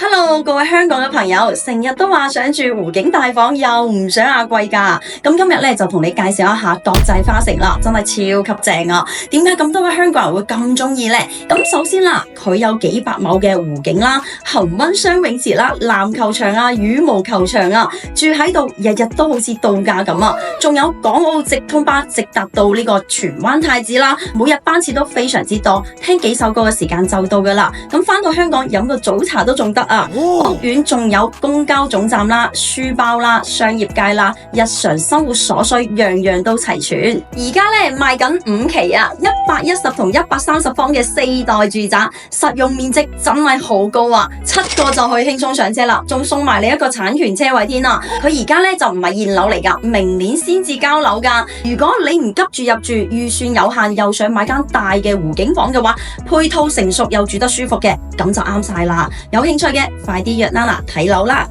Hello，各位香港嘅朋友，成日都話想住湖景大房，又唔想壓貴㗎。咁今日咧就同你介紹一下國際花城啦，真係超級正啊！點解咁多嘅香港人會咁中意呢？咁首先啦，佢有幾百畝嘅湖景啦，恒溫雙泳池啦，籃球場啊，羽毛球場啊，住喺度日日都好似度假咁啊！仲有港澳直通巴直達到呢個荃灣太子啦，每日班次都非常之多，聽幾首歌嘅時間就到㗎啦。咁返到香港飲個早茶都仲得啊！屋苑仲有公交總站啦、書包啦、商業街啦，日常生活所需樣樣都齊全。而家咧賣緊5期啊，110同130方嘅4代住宅，實用面積真係好高啊！7個就可以輕鬆上車啦，仲送埋你一個產權車位添啊！佢而家咧就唔係現樓嚟㗎，明年先至交樓㗎。如果你唔急住入住，預算有限，又想買間大嘅湖景房嘅話，配套成熟又住得舒服嘅，咁就啱晒啦！有興趣嘅快啲約Nana睇樓啦！